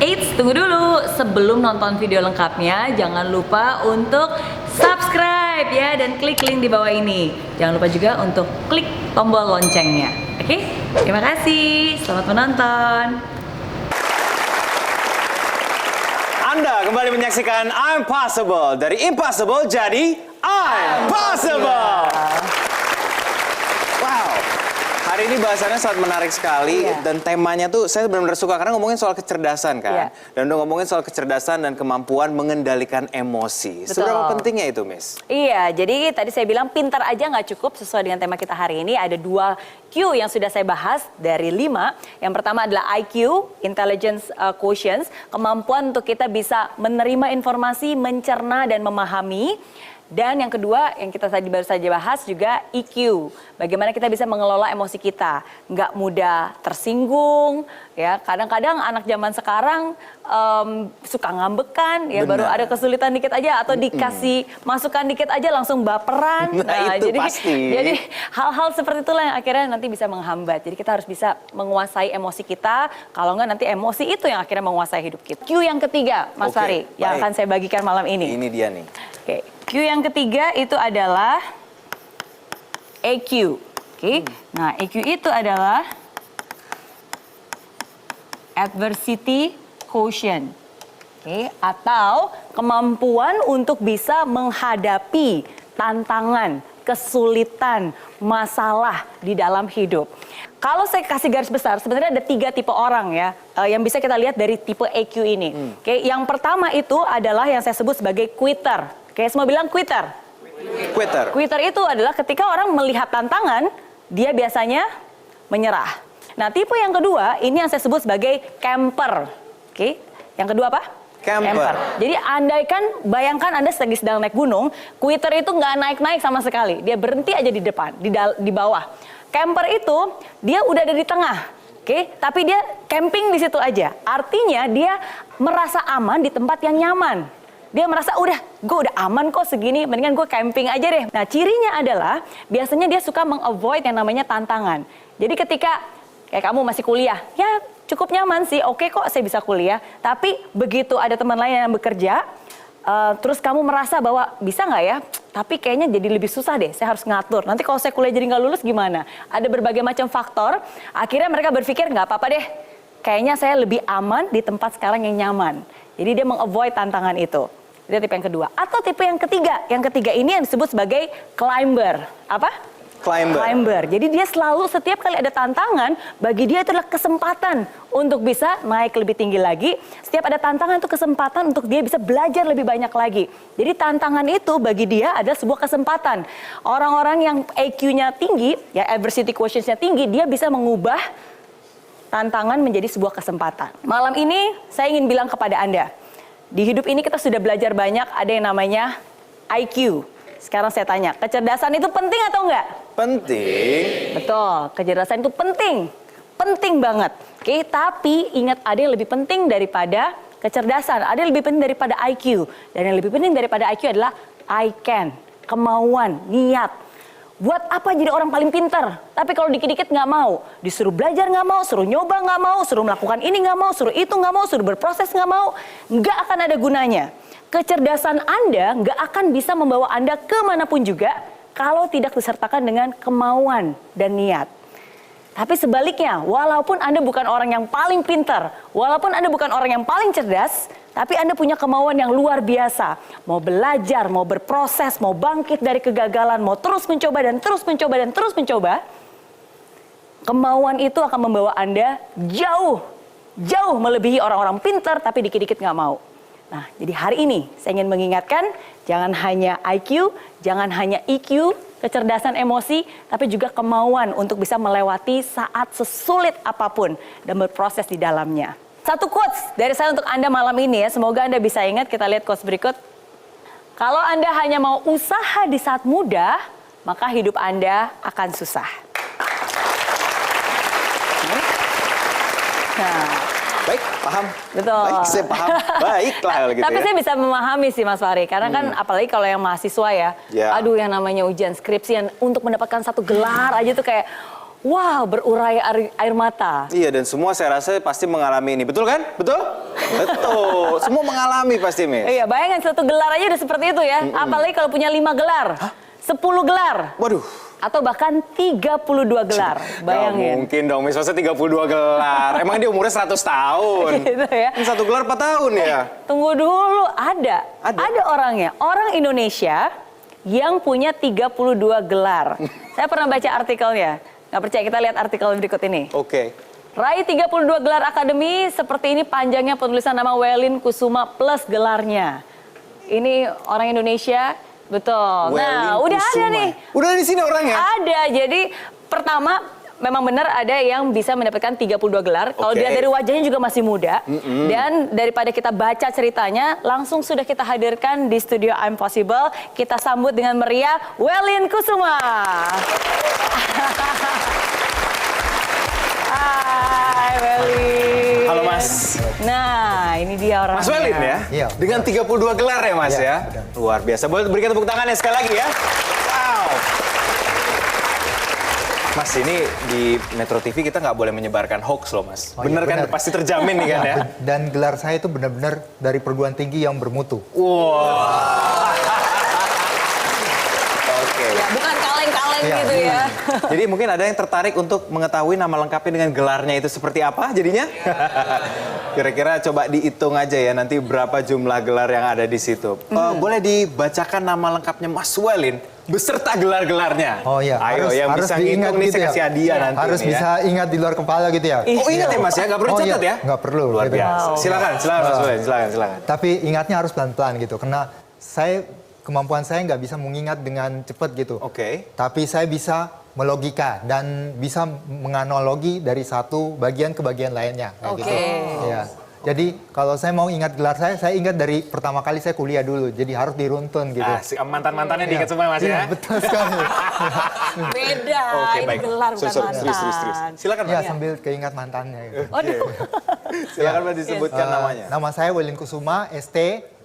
Eits, tunggu dulu. Sebelum nonton video lengkapnya, jangan lupa untuk subscribe ya dan klik link di bawah ini. Jangan lupa juga untuk klik tombol loncengnya. Oke? Terima kasih. Selamat menonton. Anda kembali menyaksikan I'm Possible. Dari impossible jadi I'm Possible. Wow. Hari ini bahasannya sangat menarik sekali dan temanya tuh saya benar-benar suka karena ngomongin soal kecerdasan kan. Dan udah ngomongin soal kecerdasan dan kemampuan mengendalikan emosi. Seberapa pentingnya itu, Miss? Iya, jadi tadi saya bilang pintar aja nggak cukup sesuai dengan tema kita hari ini. Ada 2 Q yang sudah saya bahas dari 5. Yang pertama adalah IQ, Intelligence Quotient, kemampuan untuk kita bisa menerima informasi, mencerna dan memahami. Dan yang kedua yang kita tadi baru saja bahas juga EQ. Bagaimana kita bisa mengelola emosi kita. Nggak mudah tersinggung. Ya, kadang-kadang anak zaman sekarang suka ngambekan. Ya, baru ada kesulitan dikit aja atau dikasih masukan dikit aja langsung baperan. Nah itu jadi, pasti. Jadi hal-hal seperti itulah yang akhirnya nanti bisa menghambat. Jadi kita harus bisa menguasai emosi kita. Kalau nggak nanti emosi itu yang akhirnya menguasai hidup kita. Q yang ketiga, Mas Fahri, yang akan saya bagikan malam ini. Ini dia nih. Oke. Q yang ketiga itu adalah EQ. Oke. Nah, EQ itu adalah adversity quotient. Oke, atau kemampuan untuk bisa menghadapi tantangan, kesulitan, masalah di dalam hidup. Kalau saya kasih garis besar, sebenarnya ada 3 tipe orang ya yang bisa kita lihat dari tipe EQ ini. Oke, yang pertama itu adalah yang saya sebut sebagai quitter. Oke, semua bilang quitter. Quitter. Quitter itu adalah ketika orang melihat tantangan, dia biasanya menyerah. Nah, tipe yang kedua, ini yang saya sebut sebagai camper. Oke, yang kedua apa? Camper. Jadi bayangkan Anda sedang naik gunung, quitter itu nggak naik-naik sama sekali. Dia berhenti aja di depan, di bawah. Camper itu, dia udah ada di tengah. Oke, tapi dia camping di situ aja. Artinya dia merasa aman di tempat yang nyaman. Dia merasa gue udah aman kok segini, mendingan gue camping aja deh. Nah, cirinya adalah biasanya dia suka meng-avoid yang namanya tantangan. Jadi ketika kayak kamu masih kuliah, ya cukup nyaman sih, oke kok saya bisa kuliah. Tapi begitu ada teman lain yang bekerja, terus kamu merasa bahwa bisa nggak ya? Tapi kayaknya jadi lebih susah deh, saya harus ngatur. Nanti kalau saya kuliah jadi nggak lulus gimana? Ada berbagai macam faktor, akhirnya mereka berpikir nggak apa-apa deh. Kayaknya saya lebih aman di tempat sekarang yang nyaman. Jadi dia meng-avoid tantangan itu. Itu tipe yang kedua. Atau tipe yang ketiga. Yang ketiga ini yang disebut sebagai climber. Apa? Climber. Jadi dia selalu setiap kali ada tantangan, bagi dia itu adalah kesempatan untuk bisa naik lebih tinggi lagi. Setiap ada tantangan itu kesempatan untuk dia bisa belajar lebih banyak lagi. Jadi tantangan itu bagi dia adalah sebuah kesempatan. Orang-orang yang IQ-nya tinggi, ya adversity quotient-nya tinggi, dia bisa mengubah tantangan menjadi sebuah kesempatan. Malam ini saya ingin bilang kepada Anda, di hidup ini kita sudah belajar banyak, ada yang namanya IQ. Sekarang saya tanya, kecerdasan itu penting atau enggak? Penting. Betul, kecerdasan itu penting. Penting banget. Oke, tapi ingat ada yang lebih penting daripada kecerdasan. Ada yang lebih penting daripada IQ. Dan yang lebih penting daripada IQ adalah I can, kemauan, niat. Buat apa jadi orang paling pintar? Tapi kalau dikit-dikit nggak mau, disuruh belajar nggak mau, suruh nyoba nggak mau, suruh melakukan ini nggak mau, suruh itu nggak mau, suruh berproses nggak mau, nggak akan ada gunanya. Kecerdasan Anda nggak akan bisa membawa Anda kemanapun juga kalau tidak disertakan dengan kemauan dan niat. Tapi sebaliknya, walaupun Anda bukan orang yang paling pintar, walaupun Anda bukan orang yang paling cerdas, tapi Anda punya kemauan yang luar biasa. Mau belajar, mau berproses, mau bangkit dari kegagalan, mau terus mencoba dan terus mencoba dan terus mencoba. Kemauan itu akan membawa Anda jauh melebihi orang-orang pintar tapi dikit-dikit nggak mau. Nah, jadi hari ini saya ingin mengingatkan, jangan hanya IQ, jangan hanya EQ, kecerdasan emosi, tapi juga kemauan untuk bisa melewati saat sesulit apapun dan berproses di dalamnya. Satu quotes dari saya untuk Anda malam ini ya, semoga Anda bisa ingat. Kita lihat quotes berikut. Kalau Anda hanya mau usaha di saat muda, maka hidup Anda akan susah. Nah, Baik, paham. betul. Baik, saya paham. Baiklah kalau gitu Tapi ya. saya bisa memahami sih Mas Fahri, karena kan apalagi kalau yang mahasiswa ya, Ya. aduh yang namanya ujian skripsi yang untuk mendapatkan satu gelar aja tuh kayak, Wah, berurai air mata. Iya, dan semua saya rasa pasti mengalami ini. Betul kan? Betul? Betul. Semua mengalami pasti, Miss. Iya, bayangin satu gelar aja udah seperti itu ya. Apalagi kalau punya 5 gelar, 10 gelar. Waduh. Atau bahkan 32 gelar. Bayangin. Gak mungkin dong, Miss. Masa 32 gelar? Emang dia umurnya 100 tahun? Gitu ya. Ini 1 gelar 4 tahun ya? Tunggu dulu, ada orangnya. Orang Indonesia yang punya 32 gelar. Saya pernah baca artikelnya. Nggak percaya, kita lihat artikel berikut ini. Oke. Raih 32 gelar akademi, seperti ini panjangnya penulisan nama Welin Kusuma plus gelarnya. Ini orang Indonesia, betul. Welin Nah, udah Kusuma. ada nih. Udah di sini orangnya? Ada, jadi pertama memang benar ada yang bisa mendapatkan 32 gelar. Kalau Oke. dia dari wajahnya juga masih muda. Dan daripada kita baca ceritanya, langsung sudah kita hadirkan di studio I'm Possible. Kita sambut dengan meriah Welin Kusuma. Hai Welin. Halo Mas. Nah, ini dia orangnya. Mas Welin ya? Iya. Dengan 32 gelar ya Mas Iya, ya? benar. Luar biasa. Boleh berikan tepuk tangan ya sekali lagi ya? Wow. Mas, ini di Metro TV kita nggak boleh menyebarkan hoax loh Mas. Oh, iya, bener kan? benar. Pasti terjamin nih kan ya? Dan gelar saya itu benar-benar dari perguruan tinggi yang bermutu. Wow. Oke. Ya, bukan kaleng-kaleng Iya. gitu ya. Jadi mungkin ada yang tertarik untuk mengetahui nama lengkapnya dengan gelarnya itu seperti apa jadinya? Kira-kira coba dihitung aja ya nanti berapa jumlah gelar yang ada di situ. Boleh dibacakan nama lengkapnya Mas Welin beserta gelar-gelarnya. Oh iya, Ayo yang bisa diingat ngitung nih gitu saya ya. kasih hadiah nanti. Harus nih ya. bisa ingat di luar kepala gitu ya. Oh ingat ya Mas ya, nggak perlu Oh, catat iya. ya? Nggak perlu. Luar gitu. biasa. Wow. Silakan Mas Welin, silakan. Tapi ingatnya harus pelan-pelan gitu, karena kemampuan saya nggak bisa mengingat dengan cepat gitu. Oke. Tapi saya bisa melogika dan bisa menganalogi dari satu bagian ke bagian lainnya. Kayak Oke. Gitu. Ya. Jadi kalau saya mau ingat gelar saya ingat dari pertama kali saya kuliah dulu. Jadi harus diruntun gitu. Mantan-mantannya diingat semua Mas Iya, ya? betul sekali. Beda, Oke, ini baik. gelar bukan Serius. mantan. Silakan Ya, Mas. sambil keingat mantannya gitu. Waduh. Silakan Mas disebutkan namanya. Nama saya Welin Kusuma, ST,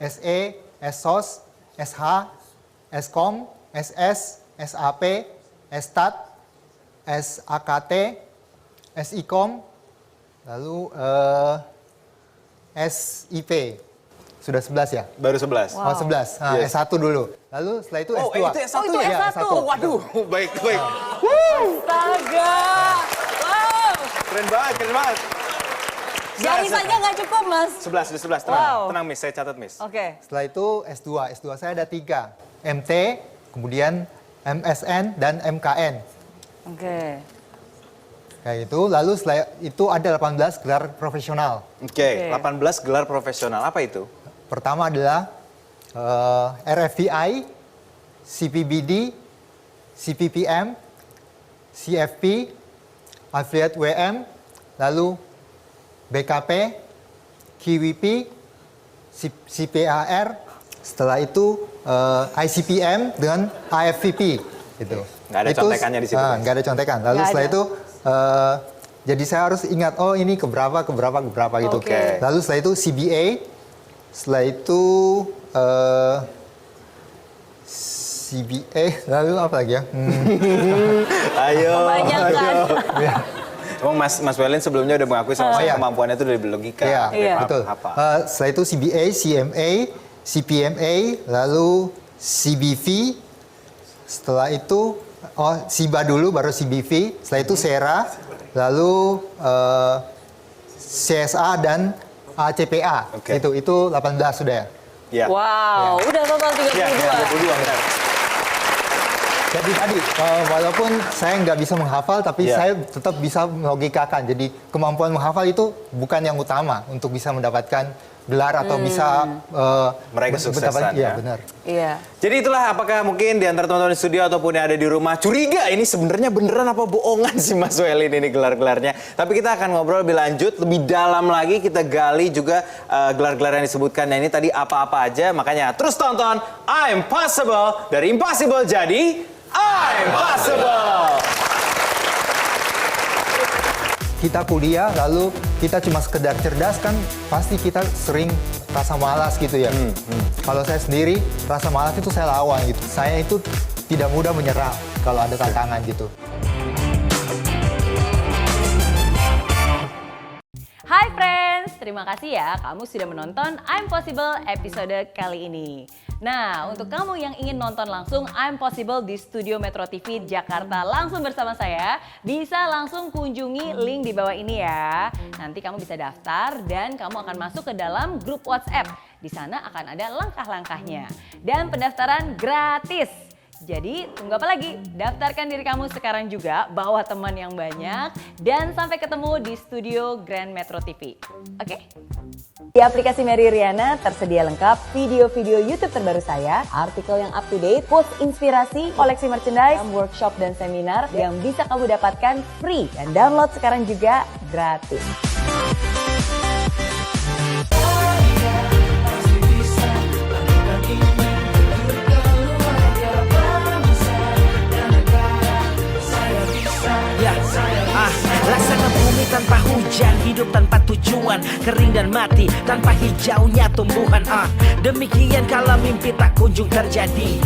SE, SOS, SH, SKOM, SS, SAP, STAT, SAKT, SIKOM, lalu SIP. Sudah 11 ya? Baru 11. Oh, 11. Nah, Yes. S1 dulu. Lalu setelah itu Oh, S2. itu S1 Oh, itu ya? S1. Oh, waduh, baik. Astaga. Wow. Keren banget. Jari saja nggak cukup, Mas. 11, tenang. Wow. Tenang, Miss, saya catat, Miss. Oke. Setelah itu S2. S2 saya ada 3. MT, kemudian MSN, dan MKN. Oke. Kayak gitu. Lalu setelah itu ada 18 gelar profesional. Oke, 18 gelar profesional. Apa itu? Pertama adalah RFVI, CPBD, CPPM, CFP, Affiliate WM, lalu BKP, QWP, CPAR, setelah itu ICPM dengan AFVP gitu. Nggak ada contekannya di situ, Mas. Nggak ada contekan. Lalu Nggak setelah ada. itu jadi saya harus ingat, oh ini keberapa gitu. Oke. Lalu setelah itu CBA, setelah itu CBA, lalu apa lagi ya? Ayo. Kebanyakan. Emang Mas Welin sebelumnya udah mengakui sama saya iya. kemampuannya itu dari logika. Iya, Iya. betul. Apa? Setelah itu CBA, CMA, CPMA, lalu CBV, setelah itu SIBA dulu, baru CBV, setelah itu SERA, lalu CSA dan ACPA. Oke. Itu 18 sudah ya. Iya. Wow, udah total 32. Iya, 32 benar. Jadi tadi, walaupun saya nggak bisa menghafal, tapi Iya. saya tetap bisa melogikakan. Jadi kemampuan menghafal itu bukan yang utama untuk bisa mendapatkan gelar atau bisa Meraih kesuksesan, Iya, ya. benar. Iya. Jadi itulah apakah mungkin di antara teman-teman di studio ataupun yang ada di rumah curiga ini sebenarnya beneran apa bohongan sih Mas Welin ini gelar-gelarnya. Tapi kita akan ngobrol lebih lanjut, lebih dalam lagi kita gali juga gelar-gelar yang disebutkan ini tadi apa-apa aja. Makanya terus tonton I'm Possible, dari Impossible jadi I'm Possible. Kita kuliah lalu kita cuma sekedar cerdas kan pasti kita sering rasa malas gitu ya. Kalau saya sendiri rasa malas itu saya lawan gitu. Saya itu tidak mudah menyerah kalau ada tantangan gitu. terima kasih ya kamu sudah menonton I'm Possible episode kali ini. Nah, untuk kamu yang ingin nonton langsung I'm Possible di Studio Metro TV Jakarta langsung bersama saya, bisa langsung kunjungi link di bawah ini ya. Nanti kamu bisa daftar dan kamu akan masuk ke dalam grup WhatsApp. Di sana akan ada langkah-langkahnya. Dan pendaftaran gratis. Jadi tunggu apa lagi? Daftarkan diri kamu sekarang juga, bawa teman yang banyak, dan sampai ketemu di studio Grand Metro TV. Oke? Di aplikasi Mary Riana tersedia lengkap video-video YouTube terbaru saya, artikel yang up to date, quotes inspirasi, koleksi merchandise, workshop dan seminar yang bisa kamu dapatkan free. Dan download sekarang juga gratis. Laksana bumi tanpa hujan, hidup tanpa tujuan, kering dan mati tanpa hijaunya tumbuhan. Demikian kalau mimpi tak kunjung terjadi.